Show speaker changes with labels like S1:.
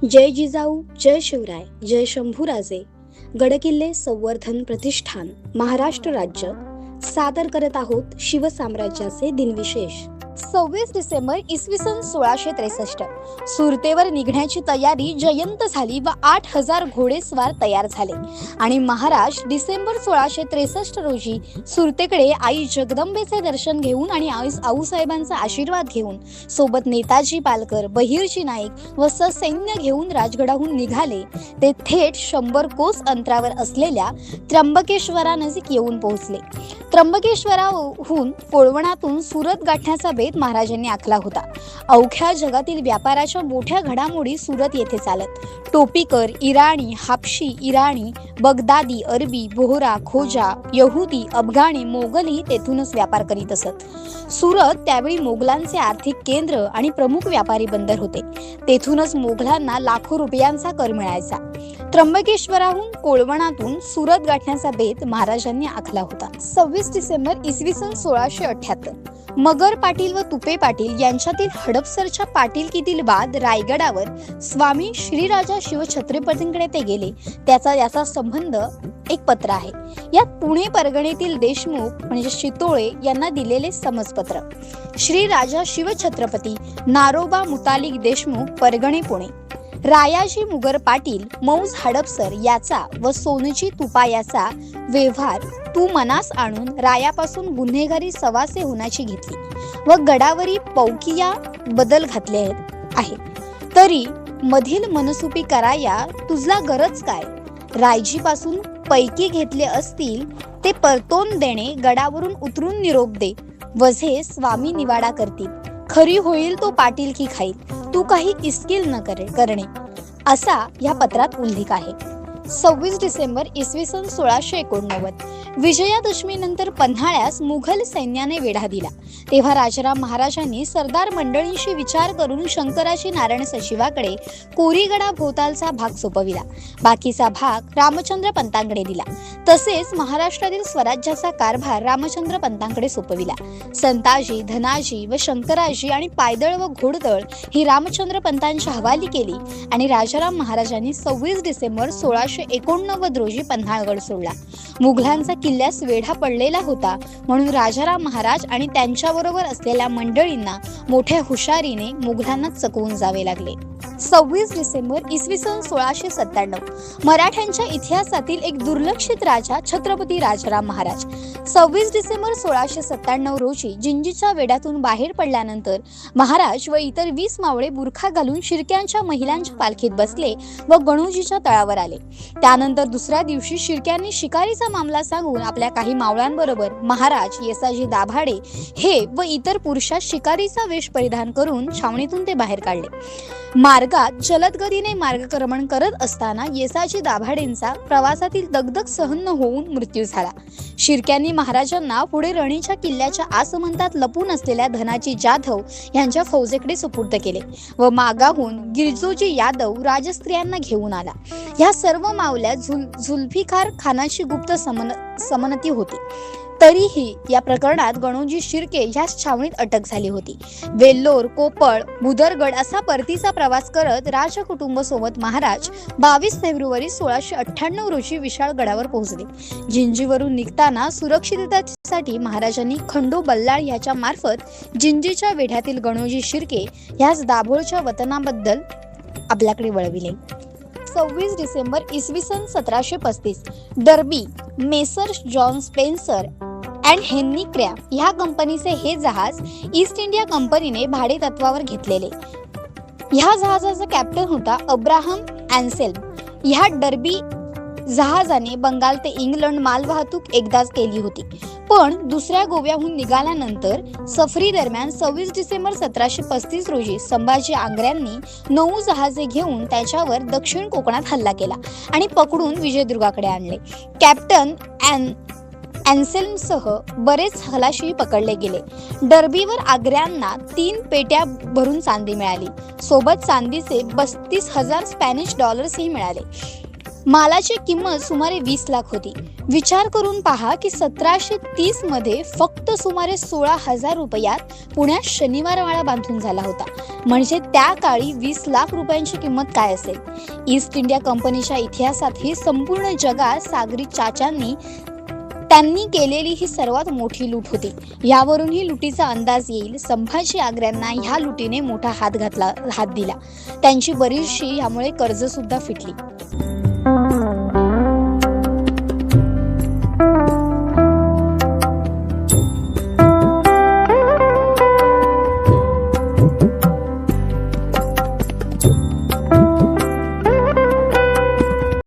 S1: जय जिजाऊ, जय शिवराय, जय शंभूराजे. गडकिल्ले संवर्धन प्रतिष्ठान महाराष्ट्र राज्य सादर करत आहोत शिवसाम्राज्याचे दिनविशेष. 26 डिसेंबर इसवी सन 1663 सुरतेवर निघण्याची तयारी जयंत झाली व 8000 घोडेस्वार तयार झाले आणि महाराज डिसेंबर 1663 रोजी सुरतेकडे आई जगदंबेचे दर्शन घेऊन आणि आऊसाहेबांचा आशीर्वाद घेऊन सोबत नेताजी पालकर, बहिर्जी नाईक व ससैन्य घेऊन राजगडाहून निघाले. ते थेट 100 कोस अंतरावर असलेल्या त्र्यंबकेश्वरानजीक येऊन पोहोचले. त्र्यंबकेश्वराहून कोळवणातून सुरत गाठण्याचा बेत महाराजांनी आखला होता. अवघ्या जगातील व्यापाराच्या मोठ्या घडामोडी सुरत येथे चालत. टोपीकर, इराणी, हापशी, इराणी, बगदादी, अरबी, बोहरा, खोजा, यहुदी, अफगाणी, मोगलही तेथूनच व्यापार करीत असत. सुरत त्यावेळी मोगलांचे आर्थिक केंद्र आणि प्रमुख व्यापारी बंदर होते. तेथूनच मोगलांना लाखो रुपयांचा कर मिळायचा. त्र्यंबकेश्वराहून कोळवणातून सुरत गाठण्याचा बेत महाराजांनी आखला होता. 26 डिसेंबर इसवी सन 1678 मगर पाटील व तुपे पाटील यांच्यातील हडपसरच्या पाटीलकीतील वाद रायगडावर स्वामी श्रीराजा शिवछत्रपतींकडे ते गेले याचा संबंध एक पत्र आहे. यात पुणे परगणेतील देशमुख म्हणजे शितोळे यांना दिलेले समजपत्र. श्री राजा शिवछत्रपती नारोबा मुतालिक देशमुख, परगणे, पुणे. रायाजी मुगर पाटील मौज हडपसर याचा व सोनजी तुपा याचा व्यवहार तू मनास आणून रायापासून गुन्हेगारी सवासे होण्याची घेतली व गडावरी पौकिया बदल घातले आहे. तरी मधील मनसुपी कराया तुझला गरज काय? रायजीपासून पैकी घेतले असतील ते परतोन देणे, गडावरून उतरून निरोप दे. वझे स्वामी निवाडा करतील. खरी होईल तो पाटील की खाईल. तू काही इस्किल न करणे असा या पत्रात उल्लेख आहे. 26 डिसेंबर इसवी सन 1689 विजयादशमीनंतर पन्हाळ्यास मुघल सैन्याने वेढा दिला. तेव्हा राजाराम महाराजांनी सरदार मंडळींशी विचार करून शंकराजी नारायण सचिवाकडे कोरीगडा भोवतालचा भाग सोपविला. बाकीचा भाग रामचंद्र पंतांकडे दिला. तसेच महाराष्ट्रातील स्वराज्याचा कारभार रामचंद्र पंतांकडे सोपविला. संताजी, धनाजी व शंकराजी आणि पायदळ व घोडदळ ही रामचंद्र पंतांच्या हवाली केली आणि राजाराम महाराजांनी 26 डिसेंबर 1689 रोजी पन्हाळगड सोडला. मुघलांचा किल्ल्यास वेढा पडलेला होता म्हणून राजाराम महाराज आणि त्यांच्याबरोबर असलेल्या मंडळींना मोठ्या हुशारीने मुघलांना चकवून जावे लागले. 26 डिसेंबर इसवी सन 1697 मराठ्यांच्या इतिहासातील एक दुर्लक्षित राजा छत्रपती राजाराम महाराज 26 डिसेंबर 1697 रोजी जिंजीच्या वेढ्यातून बाहेर पडल्यानंतर महाराज व इतर 20 मावळे बुरखा घालून शिर्क्यांच्या महिलांच्या पालखीत बसले व गणोजीच्या तळावर आले. त्यानंतर दुसऱ्या दिवशी शिर्क्यांनी शिकारीचा मामला सांगून आपल्या काही मावळ्यांबरोबर महाराज, येसाजी दाभाडे हे व इतर पुरुषात शिकारीचा वेश परिधान करून छावणीतून ते बाहेर काढले. मार्गात जलदगतीने मार्गक्रमण करत असताना येसाजी दाभाडेंचा प्रवासातील दगदग सहन न होऊन मृत्यू झाला. शिर्क्यांनी महाराजांना पुढे रणीच्या किल्ल्याच्या आसमंतात लपून असलेल्या धनाजी जाधव यांच्या फौजेकडे सुपूर्द केले व मागाहून गिरजोजी यादव राजस्त्रियांना घेऊन आला. या सर्व मावल्यात जुल्फिकार खानाची गुप्त समनती होती. तरीही या प्रकरणात गणोजी शिर्के या छावणीत अटक झाली होती. वेल्लोर, कोपळ, भुदरगड असा परतीचा प्रवास करत राजकुटुंब सोबत महाराज 22 फेब्रुवारी 1698 रोजी विशाळगडावर पोहोचले. जिंजीवरून निघताना सुरक्षिततेसाठी महाराजांनी खंडू बल्लाळ याच्या मार्फत जिंजीच्या वेढ्यातील गणोजी शिर्के याच दाभोळच्या वतनाबद्दल आपल्याकडे वळविले. 26 डिसेंबर इसवी सन 1735 Derby messrs John Spencer and Henry Krapp ह्या कंपनीचे हे जहाज ईस्ट इंडिया कंपनीने भाडे तत्वावर घेतलेले. ह्या जहाजाचा कॅप्टन होता अब्राहम अँसेल्म. ह्या डर्बी जहाजाने बंगाल ते इंग्लंड मालवाहतूक एकदाच केली होती, पण दुसऱ्या गोव्याहून निघाल्यानंतर सफरी दरम्यान 26 डिसेंबर 1735 रोजी संभाजी आंग्र्यांनी 9 जहाजे घेऊन त्याच्यावर दक्षिण कोकणात हल्ला केला आणि पकडून विजयदुर्गाकडे आणले. कॅप्टन अँसेल्मसह बरेच खलाशी पकडले गेले. डर्बीवर आग्र्यांना 3 पेट्या भरून चांदी मिळाली. सोबत चांदीचे 32,000 स्पॅनिश डॉलर्सही मिळाले. मालाची किंमत सुमारे 20 लाख होती. विचार करून पहा की 1730 मध्ये फक्त सुमारे 16,000 रुपयात पुण्यात शनिवारवाडा बांधून झाला होता. म्हणजे त्या काळी 20 लाख रुपयांची किंमत काय असेल. ईस्ट इंडिया कंपनीच्या इतिहासात ही संपूर्ण जगात सागरी चाच्यांनी त्यांनी केलेली ही सर्वात मोठी लूट होती. यावरून ही लुटीचा अंदाज येईल. संभाजी आग्र्यांना ह्या लुटीने मोठा हात दिला. त्यांची बरीचशी यामुळे कर्ज सुद्धा फिटली.